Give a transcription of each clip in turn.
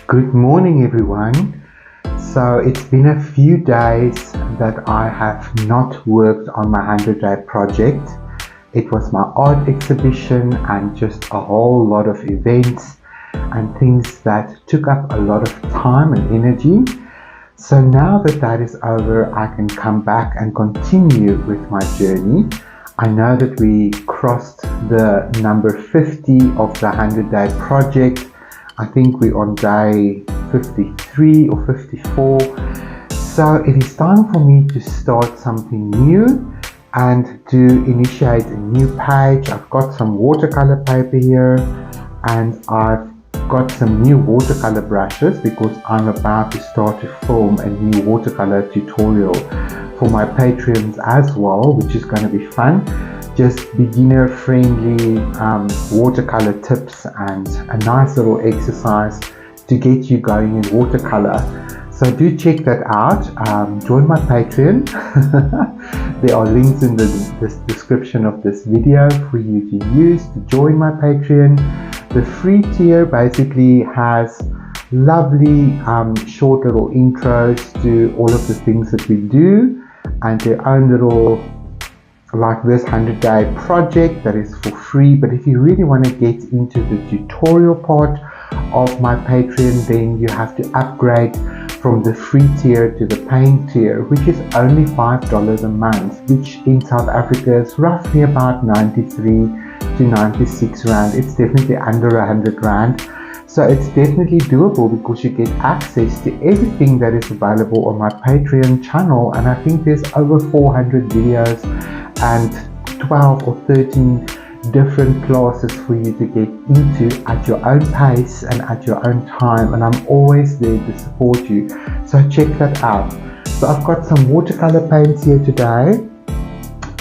Good morning, everyone. So it's been a few days that I have not worked on my 100-day project. It was my art exhibition and just a whole lot of events and things that took up a lot of time and energy. So now that that is over, I can come back and continue with my journey. I know that we crossed the number 50 of the 100-day project. I think we're on day 53 or 54. So it is time for me to start something new and to initiate a new page. I've got some watercolor paper here and I've got some new watercolor brushes because I'm about to start to film a new watercolor tutorial for my Patreons as well, which is going to be fun. Just beginner friendly watercolor tips and a nice little exercise to get you going in watercolor. So do check that out. Join my Patreon. There are links in the description of this video for you to use to join my Patreon. The free tier basically has lovely short little intros to all of the things that we do and their own little, like this 100-day project that is for free. But if you really want to get into the tutorial part of my Patreon, then you have to upgrade from the free tier to the paying tier, which is only $5 a month, which in South Africa is roughly about 93 to 96 rand. It's definitely under 100 rand. So it's definitely doable because you get access to everything that is available on my Patreon channel. And I think there's over 400 videos and 12 or 13 different classes for you to get into at your own pace and at your own time, and I'm always there to support you, so check that out. So I've got some watercolor paints here today,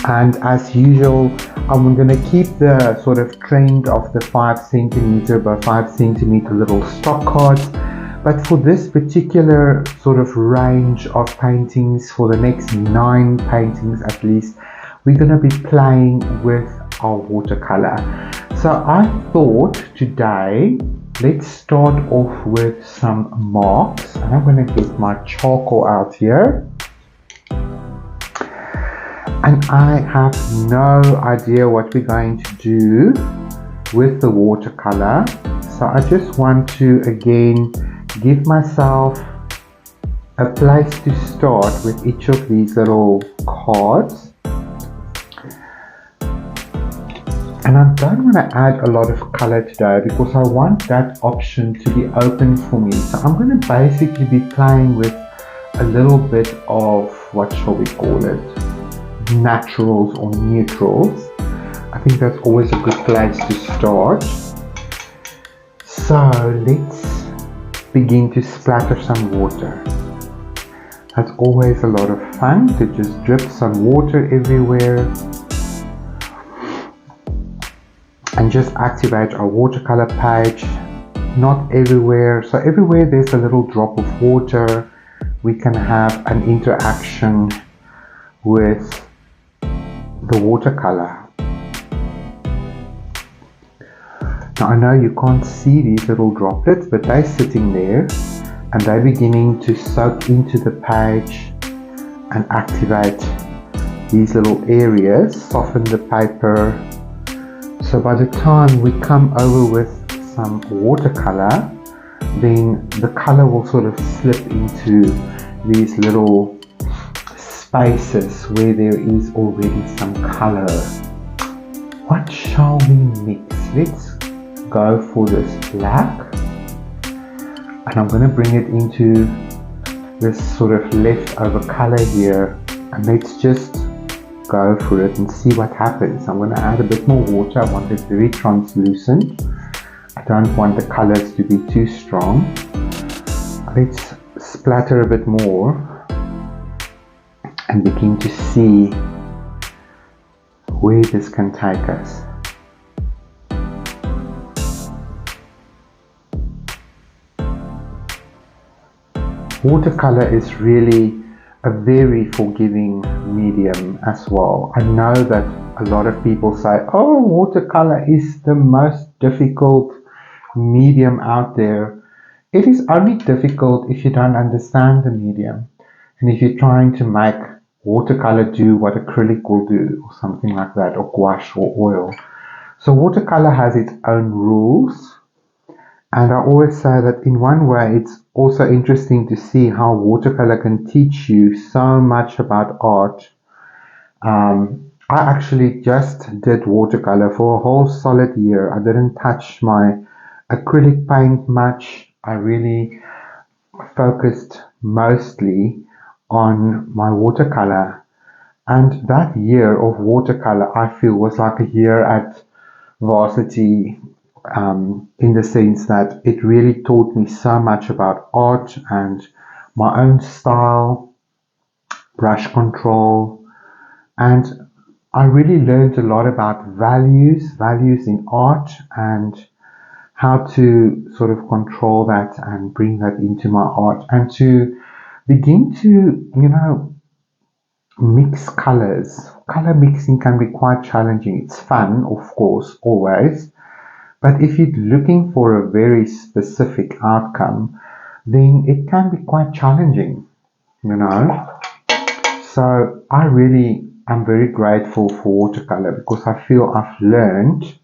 and as usual I'm going to keep the sort of trend of the 5 centimeter by 5 centimeter little stock cards. But for this particular sort of range of paintings, for the next 9 paintings at least, we're going to be playing with our watercolor. So I thought today, let's start off with some marks. And I'm going to get my charcoal out here. And I have no idea what we're going to do with the watercolor. So I just want to again give myself a place to start with each of these little cards. And I don't want to add a lot of color today because I want that option to be open for me. So I'm going to basically be playing with a little bit of, what shall we call it, naturals or neutrals. I think that's always a good place to start. So let's begin to splatter some water. That's always a lot of fun to just drip some water everywhere and just activate our watercolor page. Not everywhere, so everywhere there's a little drop of water, we can have an interaction with the watercolor. Now I know you can't see these little droplets, but they're sitting there and they're beginning to soak into the page and activate these little areas, soften the paper. So by the time we come over with some watercolor, then the color will sort of slip into these little spaces where there is already some color. What shall we mix? Let's go for this black, and I'm going to bring it into this sort of leftover color here, and let's just go for it and see what happens. I'm going to add a bit more water. I want it very translucent. I don't want the colors to be too strong. Let's splatter a bit more and begin to see where this can take us. Watercolor is really a very forgiving medium as well. I know that a lot of people say, oh, watercolor is the most difficult medium out there. It is only difficult if you don't understand the medium and if you're trying to make watercolor do what acrylic will do or something like that, or gouache or oil. So watercolor has its own rules, and I always say that in one way it's also interesting to see how watercolor can teach you so much about art. I actually just did watercolor for a whole solid year. I didn't touch my acrylic paint much. I really focused mostly on my watercolor. And that year of watercolor, I feel, was like a year at varsity, in the sense that it really taught me so much about art and my own style, brush control, and I really learned a lot about values in art, and how to sort of control that and bring that into my art, and to begin to, mix colors. Color mixing can be quite challenging. It's fun, of course, always, but if you're looking for a very specific outcome, then it can be quite challenging, you know. So I really am very grateful for watercolor because I feel I've learned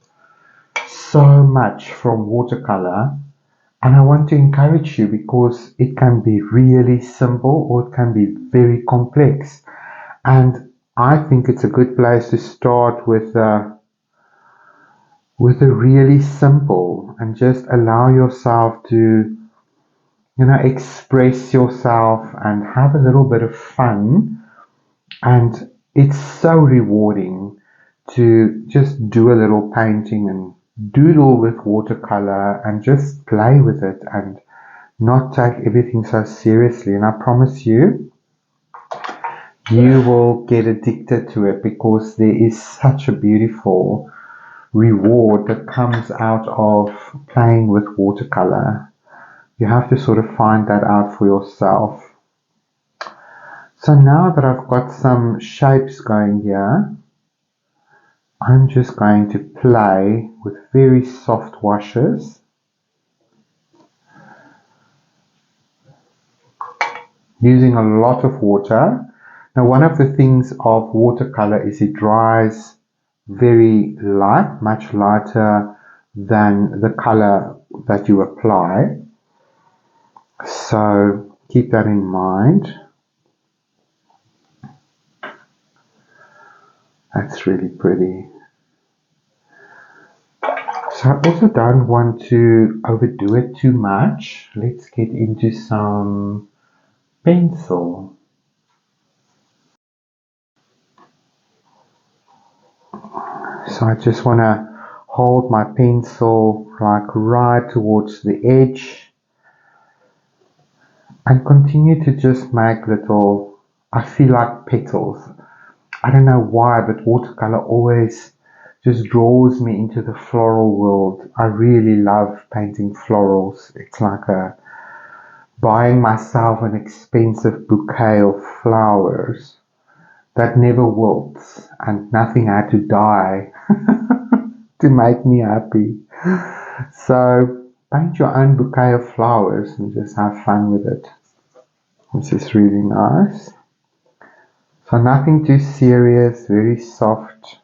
so much from watercolor, and I want to encourage you because it can be really simple or it can be very complex. And I think it's a good place to start with a really simple, and just allow yourself to, express yourself and have a little bit of fun. And it's so rewarding to just do a little painting and doodle with watercolor and just play with it and not take everything so seriously. And I promise you, you will get addicted to it because there is such a beautiful reward that comes out of playing with watercolor. You have to sort of find that out for yourself. So now that I've got some shapes going here, I'm just going to play with very soft washes, using a lot of water. Now, one of the things of watercolor is it dries very light, much lighter than the color that you apply. So keep that in mind. That's really pretty. So I also don't want to overdo it too much. Let's get into some pencil. So I just want to hold my pencil like right towards the edge and continue to just make little, I feel like petals. I don't know why, but watercolor always just draws me into the floral world. I really love painting florals. It's like buying myself an expensive bouquet of flowers that never wilts, and nothing had to die to make me happy. So paint your own bouquet of flowers and just have fun with it. This is really nice. So nothing too serious, very soft,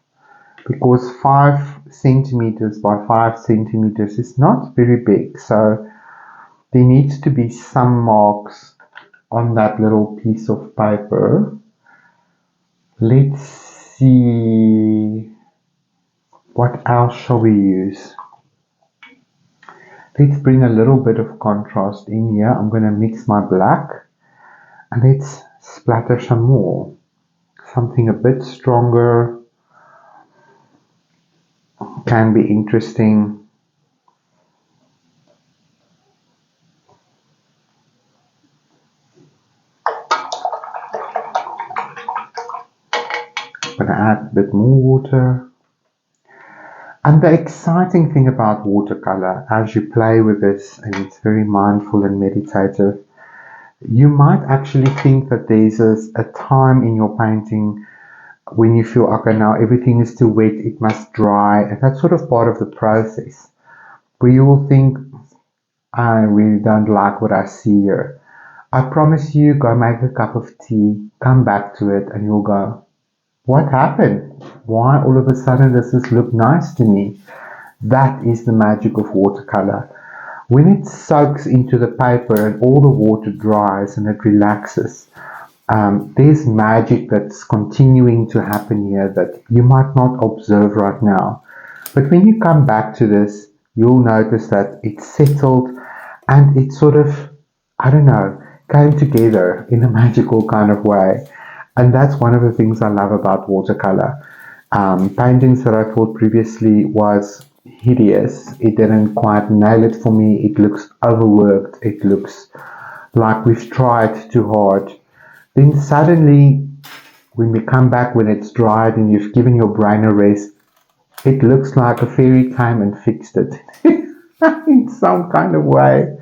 because 5 centimeters by 5 centimeters is not very big. So there needs to be some marks on that little piece of paper. Let's see, what else shall we use? Let's bring a little bit of contrast in here. I'm going to mix my black and let's splatter some more. Something a bit stronger can be interesting. I'm going to add a bit more water. And the exciting thing about watercolor, as you play with this, and it's very mindful and meditative, you might actually think that there's a time in your painting when you feel, okay, now everything is too wet, it must dry, and that's sort of part of the process, where you will think, I really don't like what I see here. I promise you, go make a cup of tea, come back to it, and you'll go, what happened? Why all of a sudden does this look nice to me? That is the magic of watercolor. When it soaks into the paper and all the water dries and it relaxes, there's magic that's continuing to happen here that you might not observe right now. But when you come back to this, you'll notice that it's settled and it sort of, I don't know, came together in a magical kind of way. And that's one of the things I love about watercolor. Paintings that I thought previously was hideous, it didn't quite nail it for me. It looks overworked. It looks like we've tried too hard. Then suddenly, when we come back when it's dried and you've given your brain a rest, it looks like a fairy came and fixed it in some kind of way.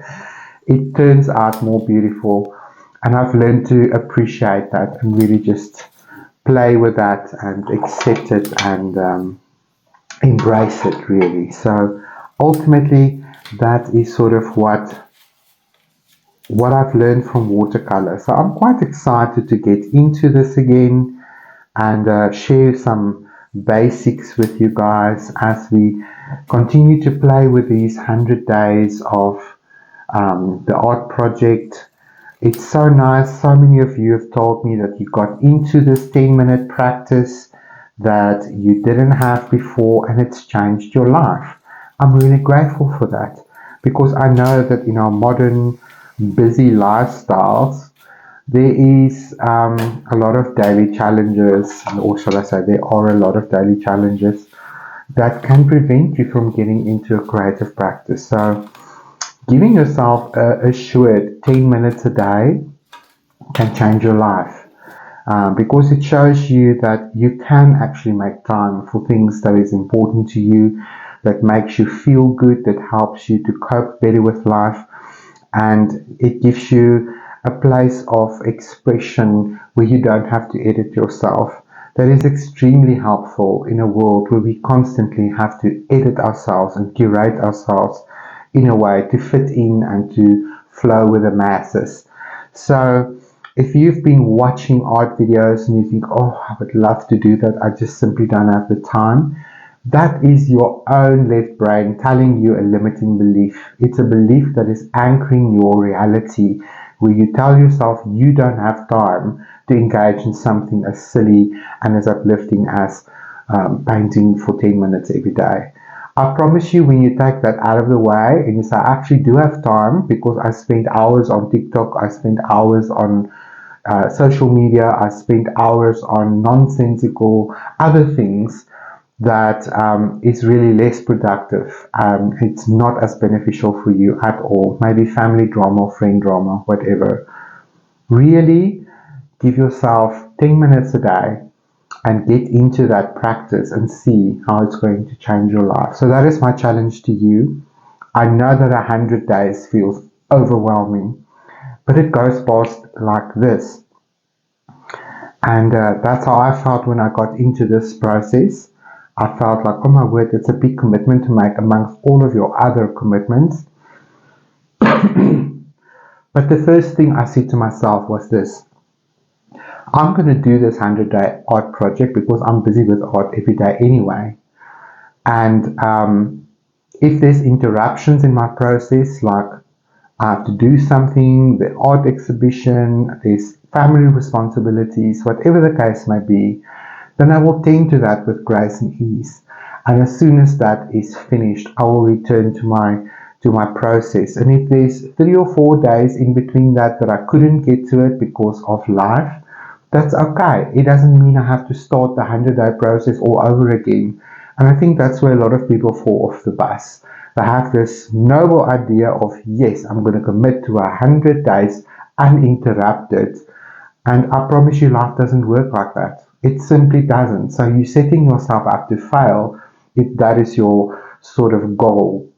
It turns out more beautiful, and I've learned to appreciate that and really just play with that and accept it and embrace it really. So ultimately, that is sort of what I've learned from watercolor. So I'm quite excited to get into this again and share some basics with you guys as we continue to play with these 100 days of the art project. It's so nice. So many of you have told me that you got into this 10-minute practice that you didn't have before and it's changed your life. I'm really grateful for that because I know that in our modern busy lifestyles, there is a lot of daily challenges, or shall I say, there are a lot of daily challenges that can prevent you from getting into a creative practice. So, giving yourself a short 10 minutes a day can change your life because it shows you that you can actually make time for things that is important to you, that makes you feel good, that helps you to cope better with life, and it gives you a place of expression where you don't have to edit yourself. That is extremely helpful in a world where we constantly have to edit ourselves and curate ourselves in a way to fit in and to flow with the masses. So if you've been watching art videos and you think, oh, I would love to do that, I just simply don't have the time, that is your own left brain telling you a limiting belief. It's a belief that is anchoring your reality, where you tell yourself you don't have time to engage in something as silly and as uplifting as painting for 10 minutes every day. I promise you, when you take that out of the way and you say, I actually do have time because I spend hours on TikTok, I spend hours on social media, I spend hours on nonsensical other things that is really less productive. It's not as beneficial for you at all. Maybe family drama, friend drama, whatever. Really give yourself 10 minutes a day and get into that practice and see how it's going to change your life. So that is my challenge to you. I know that 100 days feels overwhelming, but it goes past like this. And that's how I felt when I got into this process. I felt like, oh my word, it's a big commitment to make amongst all of your other commitments. But the first thing I said to myself was this: I'm going to do this 100-day art project because I'm busy with art every day anyway. And if there's interruptions in my process, like I have to do something, the art exhibition, there's family responsibilities, whatever the case may be, then I will tend to that with grace and ease. And as soon as that is finished, I will return to my process. And if there's 3 or 4 days in between that I couldn't get to it because of life, that's okay. It doesn't mean I have to start the 100-day process all over again. And I think that's where a lot of people fall off the bus. They have this noble idea of, yes, I'm going to commit to 100 days uninterrupted. And I promise you, life doesn't work like that. It simply doesn't. So you're setting yourself up to fail if that is your sort of goal.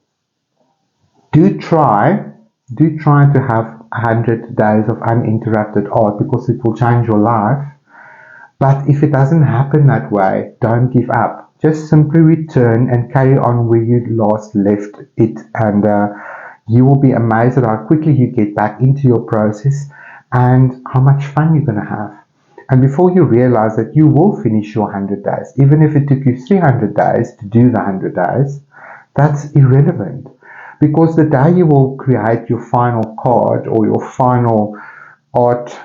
Do try to have 100 days of uninterrupted art because it will change your life. But if it doesn't happen that way, don't give up. Just simply return and carry on where you last left it and You will be amazed at how quickly you get back into your process and how much fun you're going to have. And before you realize that you will finish your 100 days, even if it took you 300 days to do the 100 days, that's irrelevant. Because the day you will create your final card or your final art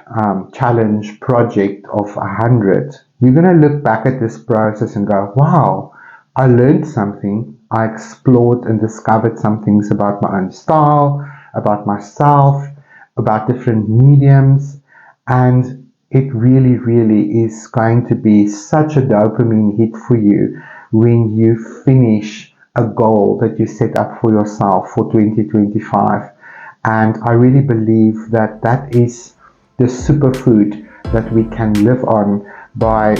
challenge project of 100, you're going to look back at this process and go, wow, I learned something. I explored and discovered some things about my own style, about myself, about different mediums, and it really, really is going to be such a dopamine hit for you when you finish a goal that you set up for yourself for 2025. And I really believe that that is the superfood that we can live on by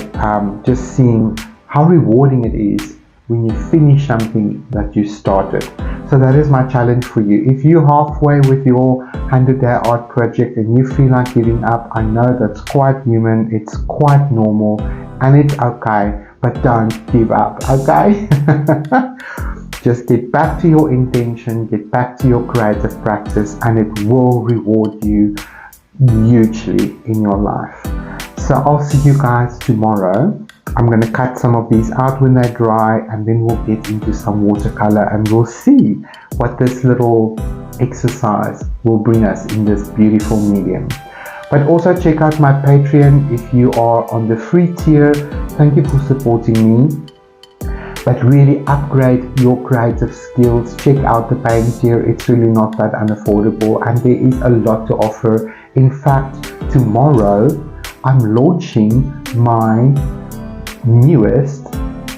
just seeing how rewarding it is when you finish something that you started. So that is my challenge for you. If you're halfway with your 100-day art project and you feel like giving up, I know that's quite human, it's quite normal, and it's okay, but don't give up, okay? Just get back to your intention, get back to your creative practice, and it will reward you hugely in your life. So I'll see you guys tomorrow. I'm going to cut some of these out when they dry, and then we'll get into some watercolor and we'll see what this little exercise will bring us in this beautiful medium. But also check out my Patreon if you are on the free tier. Thank you for supporting me. But really upgrade your creative skills. Check out the paying tier. It's really not that unaffordable, and there is a lot to offer. In fact, tomorrow I'm launching my newest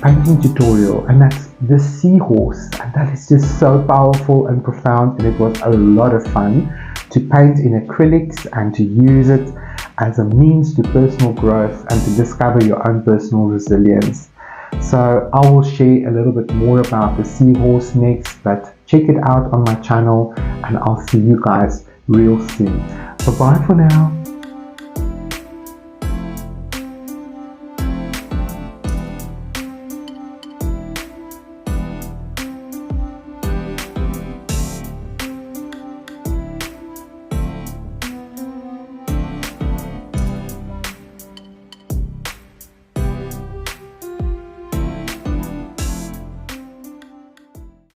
painting tutorial, and that's the seahorse, and that is just so powerful and profound, and it was a lot of fun to paint in acrylics and to use it as a means to personal growth and to discover your own personal resilience. So I will share a little bit more about the seahorse next, but check it out on my channel, and I'll see you guys real soon. Bye bye for now.